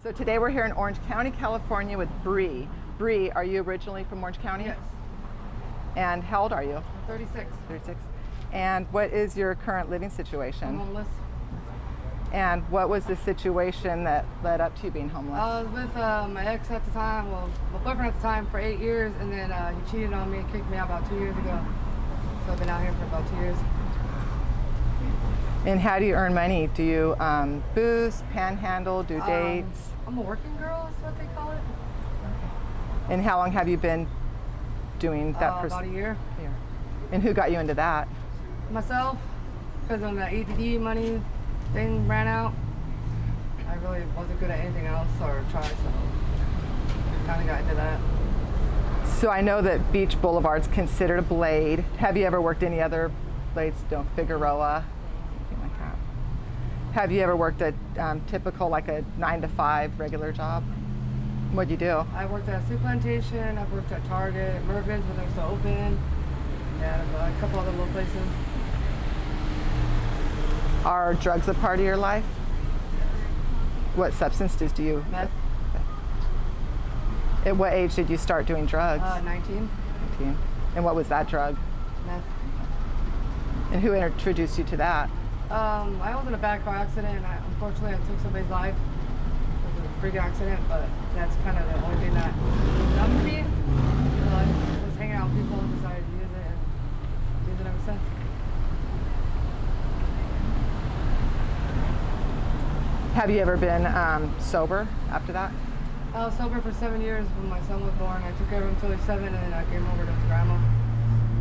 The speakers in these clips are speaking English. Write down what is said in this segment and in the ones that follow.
So today we're here in Orange County, California with Bree. Bree, are you originally from Orange County? Yes. And how old are you? I'm 36. 36. And what is your current living situation? I'm homeless. And what was the situation that led up to you being homeless? I was with my ex at the time, well, my boyfriend at the time for 8 years, and then he cheated on me and kicked me out about 2 years ago. So I've been out here for about 2 years. And how do you earn money? Do you booze, panhandle, do dates? I'm a working girl, is what they call it. And how long have you been doing that? About a year. And who got you into that? Myself, because when the ADD money thing ran out, I really wasn't good at anything else or try, so I kind of got into that. So I know that Beach Boulevard's considered a blade. Have you ever worked any other blades? Figueroa, anything like that? Have you ever worked a typical, like a 9-to-5 regular job? What'd you do? I worked at a soup plantation, I've worked at Target, Mervin's when they were still open, and a couple other little places. Are drugs a part of your life? What substances do you? Meth. At what age did you start doing drugs? 19. 19. And what was that drug? Meth. And who introduced you to that? I was in a bad car accident, and unfortunately I took somebody's life. It was a freak accident, but that's kind of the only thing that numbed me. I was hanging out with people and decided to use it, and use it ever since. Have you ever been sober after that? I was sober for 7 years when my son was born. I took care of him until he was 7, and then I came over to his grandma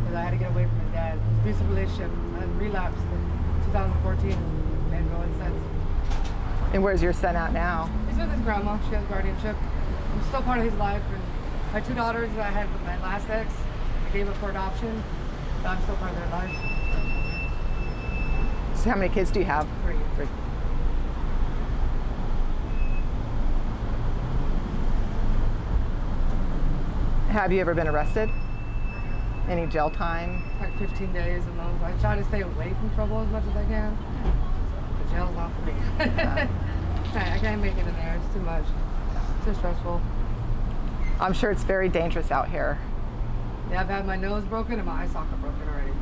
because I had to get away from his dad. It was an abusive relationship. I relapsed in 2014 and really since. And where's your son at now? He's with his grandma. She has guardianship. I'm still part of his life. And my 2 daughters that I had with my last ex, I gave up for adoption, but I'm still part of their life. So how many kids do you have? 3. 3. Have you ever been arrested? Any jail time? Like 15 days a month. I try to stay away from trouble as much as I can. But jail's not for me. I can't make it in there. It's too much. Too stressful. I'm sure it's very dangerous out here. Yeah, I've had my nose broken and my eye socket broken already.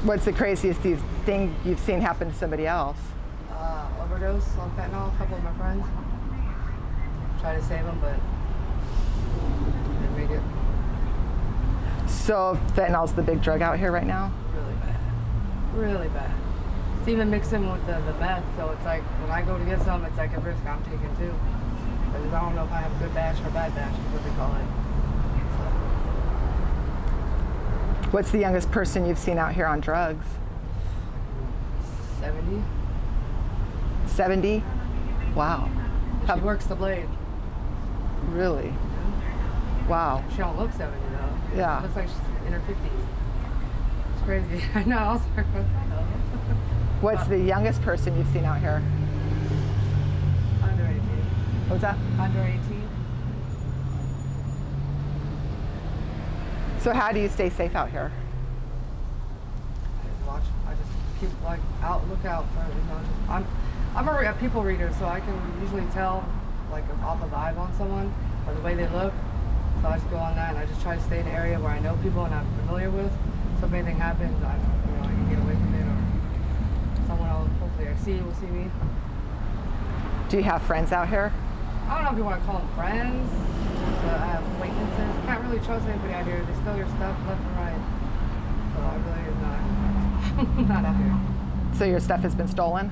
What's the craziest thing you've seen happen to somebody else? Overdose on fentanyl. A couple of my friends. Try to save them, but didn't make it. So fentanyl's the big drug out here right now? Really bad. Really bad. It's even mixing with the meth, so it's like when I go to get some, it's like a risk I'm taking too. Because I don't know if I have a good batch or a bad batch, is what they call it. So. What's the youngest person you've seen out here on drugs? 70. 70? Wow. She works the blade. Really? Wow. She don't look 70 though. Yeah. Looks like she's in her 50s. It's crazy. I know. I was like, what the hell? What's the youngest person you've seen out here? Under 18. What was that? Under 18. So how do you stay safe out here? I just keep like look out for, you know, I'm a people reader, so I can usually tell like off a vibe on someone or the way they look. So I just go on that and I just try to stay in an area where I know people and I'm familiar with. So if anything happens, I can get away from it, or someone else hopefully I see will see me. Do you have friends out here? I don't know if you want to call them friends, but I have acquaintances. You can't really trust anybody out here. They steal your stuff left and right. So I really am not not out here. So your stuff has been stolen?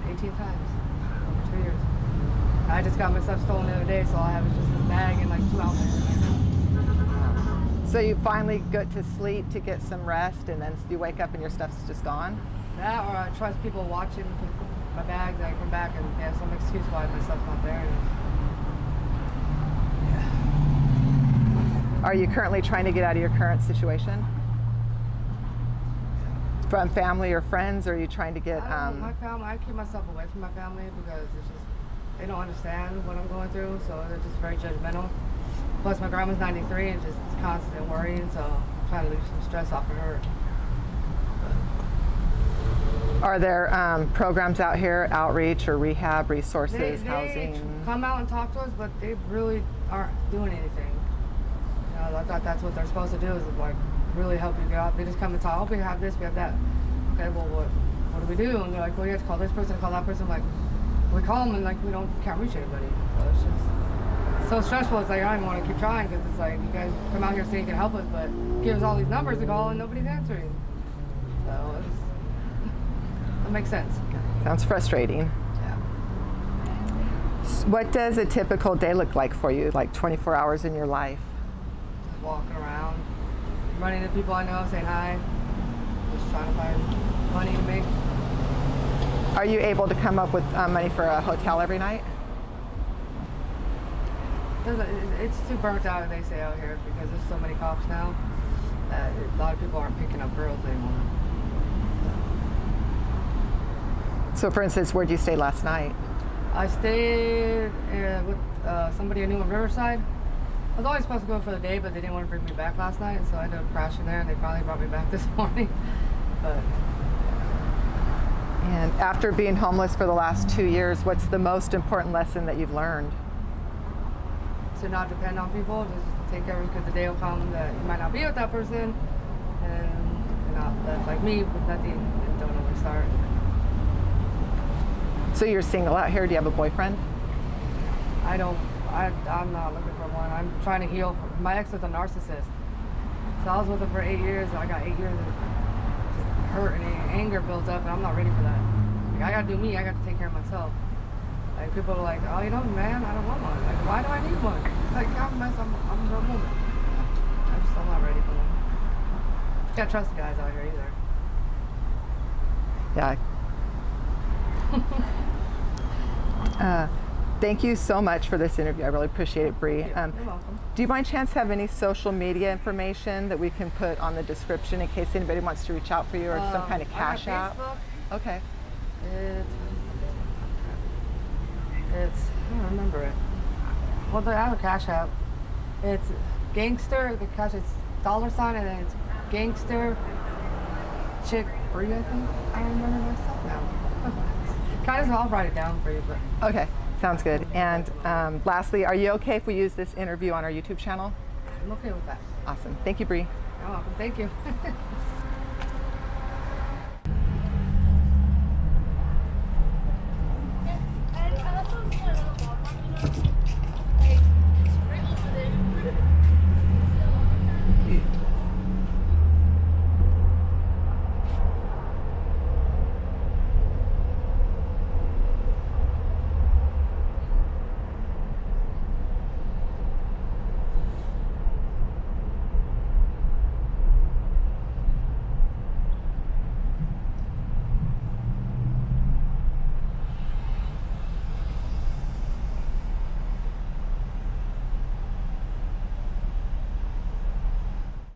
18 times over 2 years. I just got my stuff stolen the other day, so all I have is just this bag and like 2 ounces. So you finally go to sleep to get some rest, and then you wake up and your stuff's just gone? That, or I trust people watching my bags, I come back and they have some excuse why my stuff's not there. Yeah. Are you currently trying to get out of your current situation? From family or friends, or are you trying to get... My family, I keep myself away from my family because it's just, they don't understand what I'm going through, so they're just very judgmental. Plus my grandma's 93 and just constant worrying, so I'm trying to leave some stress off of her. But Are there programs out here, outreach or rehab, resources, They housing? come out and talk to us, but they really aren't doing anything. You know, I thought that's what they're supposed to do, is like really help you get out. They just come and talk, oh, we have this, we have that. Okay, well, what do we do? And they're like, well, you have to call this person, call that person. I'm like, we call them and like we can't reach anybody. So it's just so stressful. It's like I don't want to keep trying, because it's like you guys come out here saying you can help us, but give us all these numbers to call and nobody's answering. So it makes sense. Sounds frustrating. Yeah. What does a typical day look like for you, like 24 hours in your life? Just walking around, running into people I know, saying hi, just trying to find money to make. Are you able to come up with money for a hotel every night? It's too burnt out, they say out here, because there's so many cops now that a lot of people aren't picking up girls anymore. So for instance, where'd you stay last night? I stayed with somebody I knew in Riverside. I was always supposed to go for the day, but they didn't want to bring me back last night, so I ended up crashing there, and they finally brought me back this morning. But And after being homeless for the last 2 years, what's the most important lesson that you've learned? to not depend on people, just take every, because the day will come that you might not be with that person, and you're not left like me with nothing and don't know where to start. So you're single out here. Do you have a boyfriend? I'm not looking for one. I'm trying to heal. My ex was a narcissist. So I was with him for 8 years, and I got 8 years of just hurt and anger built up, and I'm not ready for that. Like, I gotta do me, I got to take care of myself. Like, people are like, oh, you know, man, I don't want one. Like, why do I need one? Like, I'm a real woman. I'm not ready for one. You can't trust the guys out here either. Yeah. Thank you so much for this interview. I really appreciate it, Bree. You're welcome. Do you by chance have any social media information that we can put on the description in case anybody wants to reach out for you, or some kind of cash I out? got Facebook. Okay. It's I don't remember it. Well, I have a cash app. It's gangster. The cash is $, and then it's gangster chick Bree, I think. I don't remember myself now. Kind of, I'll write it down for you, but. Okay. Sounds good. And lastly, are you okay if we use this interview on our YouTube channel? I'm okay with that. Awesome. Thank you, Bree. You're welcome. Thank you.